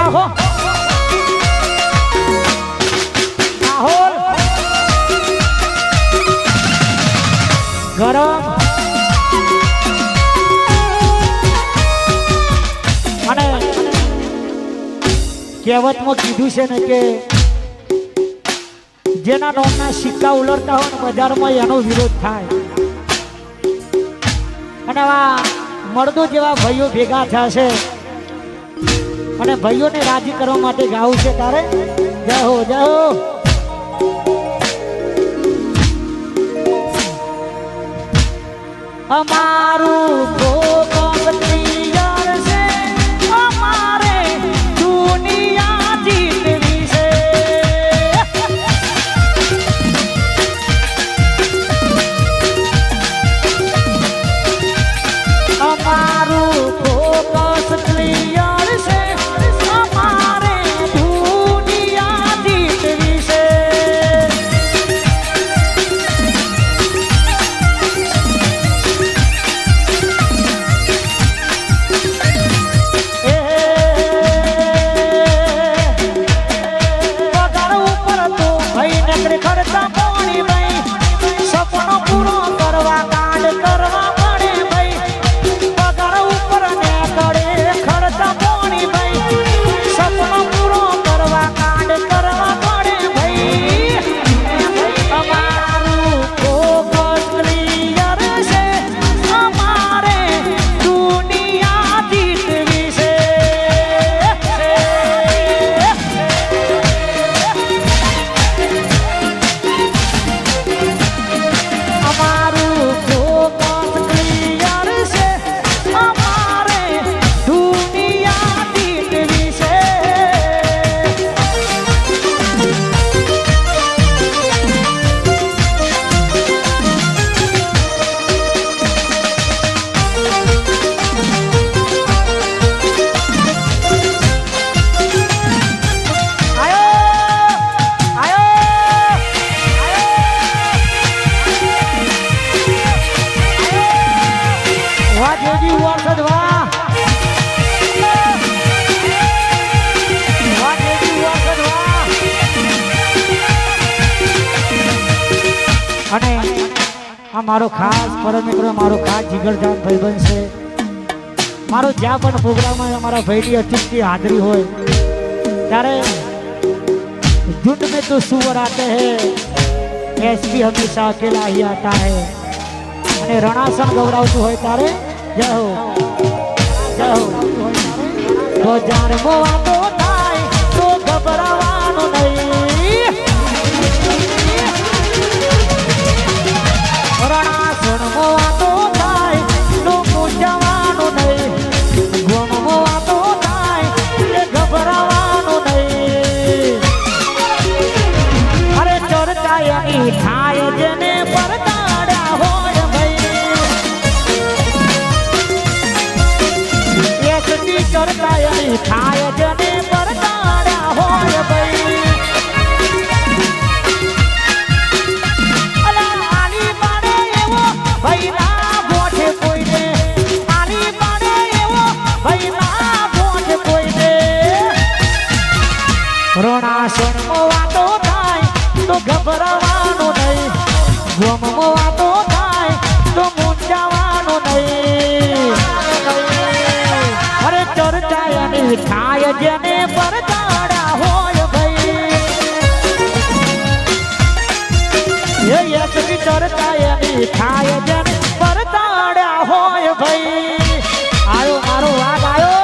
નાખો રાહુલ ગરમ અને કહેવતમાં કીધું છે ને કે જેના નામના સિક્કા ઉલરતા હોય ને બજારમાં એનો વિરોધ થાય અને આવા મર્દો જેવા ભાઈઓ ભેગા થયા છે અને ભાઈઓને રાજી કરવા માટે ગાવું છે તારે જય હો જય હો અમારું ભોગવ તૈયાર છે અમારે દુનિયા જીતવી છે અમારું ફોકસ ક્લિયર છે અમારે દુનિયા જીતવી છે પગાર ઉપર તો ભાઈ નકરી ખર્ચા પાણી ભાઈ સપનો પૂરો કરવા કાંડ કરવા અને આ મારો ખાસ પરમ મિત્ર મારો ખાસ જીગરજાન ભાઈબંધ છે મારો જ્યાં પણ પ્રોગ્રામમાં અમારા ભાઈની અતિથિ હાજરી હોય ત્યારે झुंड में तो सुअर आते हैं एसपी हमेशा अकेला ही आता है અને રણાસણ ગૌરાવતું હોય તારે જય હો તો જાણ મોવાતો થાય તો ગભરાવાનું નહીં રણાસણ મોવાતો થાય તો પૂજવાનું નહીં ગોમ મોવાતો થાય કે ગભરાવાનું નહીં અરે ચર્ચાયની થાય જેને પરતાડ્યા હોય ભાઈ એકટી ચર્ચાયની થાય જેને પરતાડ્યા હોય ભાઈ રણાસણ મોવાતો થાય તો ગભરાવાનું નહીં ગોમ મોવાતો થાય તો મૂંઝાવાનું નહીં અરે ચર્ચાયની થાય જેને પરતાડ્યા હોય ભાઈ એ એકની ચર્ચાયની થાય જેને પરતાડ્યા હોય ભાઈ આયો મારો વાગ આયો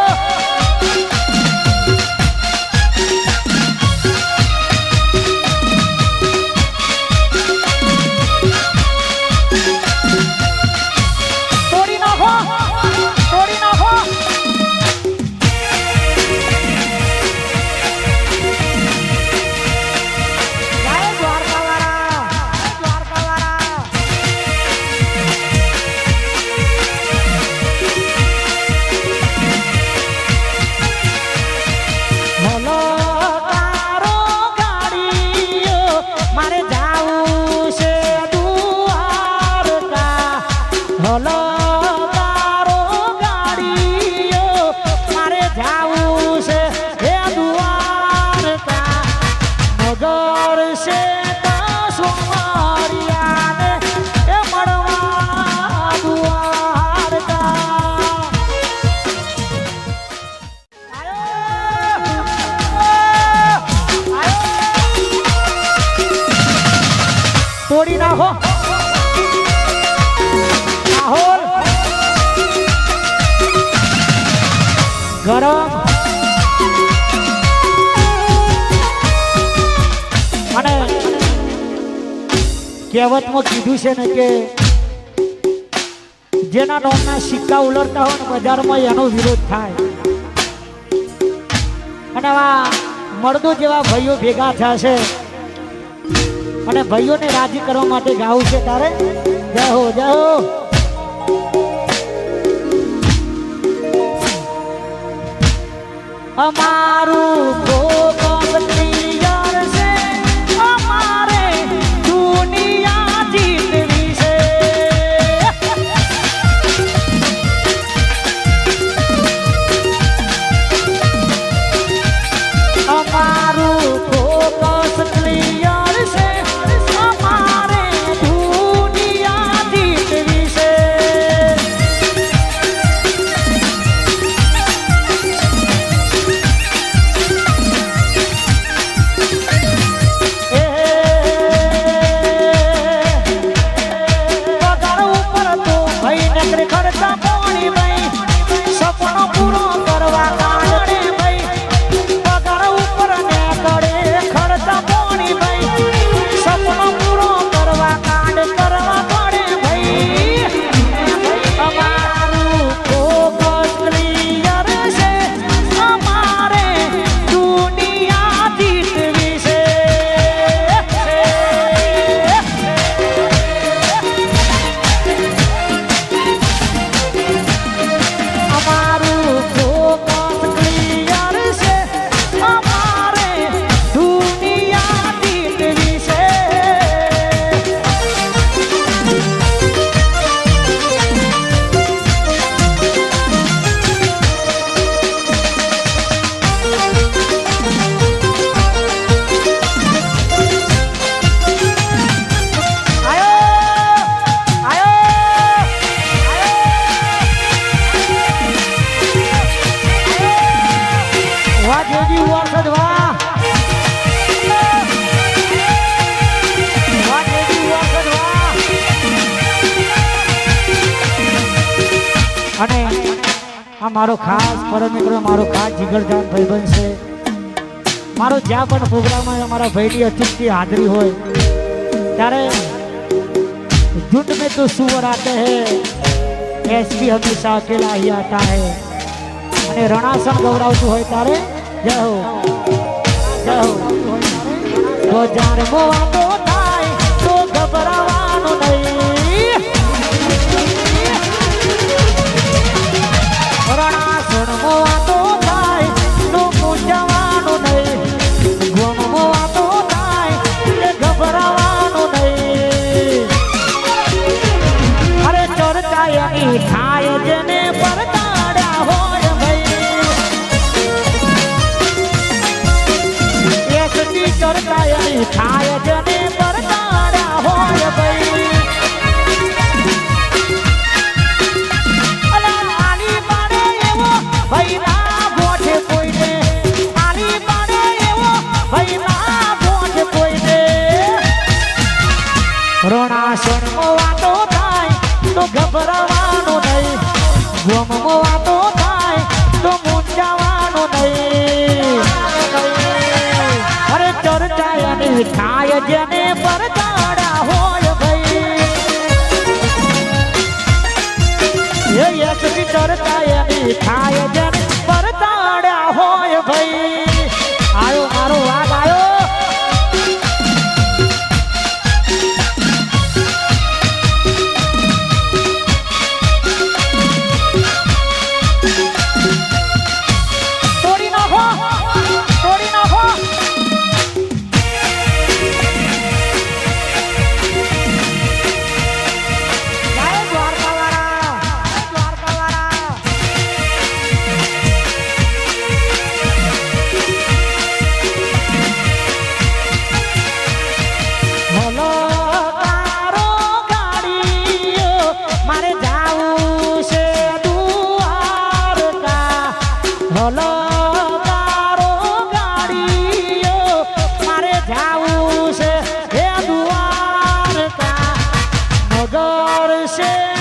ગરમ અને કહેવતમાં કીધું છે ને કે જેના નામના સિક્કા ઉલટતા હોય ને બજારમાં એનો વિરોધ થાય અને આવા મર્દો જેવા ભાઈઓ ભેગા થયા છે અને ભાઈઓને રાજી કરવા માટે ગાવું છે તારે જય હો જય હો અમારું ફોકસ ક્લિયર છે અમારે દુનિયા જીતવી છે અમારું ફોકસ ક્લિયર છે અમારે દુનિયા જીતવી છે ખર્ચા પાણી ભાઈ સપનો પૂરો કરવા કારણે ભાઈ પગાર ઉપર ને કરે ખર્ચા પાણી ભાઈ સપનો પૂરો કરવા કાંડ કરવા પડે ભાઈ અમારું ફોકસ ક્લિયર છે અમારે દુનિયા જીતવી છે અને આ મારો ખાસ પરમ મિત્રો મારો ખાસ જીગરજાન ભાઈબંધ છે મારો જ્યાં પણ પ્રોગ્રામમાં અમારા ભાઈની અચૂકથી હાજરી હોય ત્યારે झुंड में तो सुअर आते हैं एसपी हमेशा अकेला ही आता है અને રણાસણ ગવડાવતું હોય તારે જય હો તો જાર મોવાતો થાય તો ગભરાવાનું નહીં રણાસણ મોવાતો થાય તો પૂજવાનું નહીં ગોમ મોવાતો થાય એટલે ગભરાવાનું નહીં અરે ચર્ચા એની થાય જેને પરતાડ્યા હોય ચર્ચા એની થાય જેને પરતાડ્યા હોય ભાઈ આલી પાડે એવો ભાઈ ના ગોઠે કોઈને આલી પાડે એવો ભાઈ ના ગોઠે કોઈને રણાસણમાં વાતો થાય તો ગભરાવાનું નહીં ગોમમાં વાતો થાય તો મૂંઝાવાનું નહીં અરે ચર્ચા એની થાય જેને પરતાડ્યા હોય ભાઈ એ યશની ચર્ચા એની થાય જેને પરતાડ્યા હોય ભાઈ આયો મારો વાગ આયો છે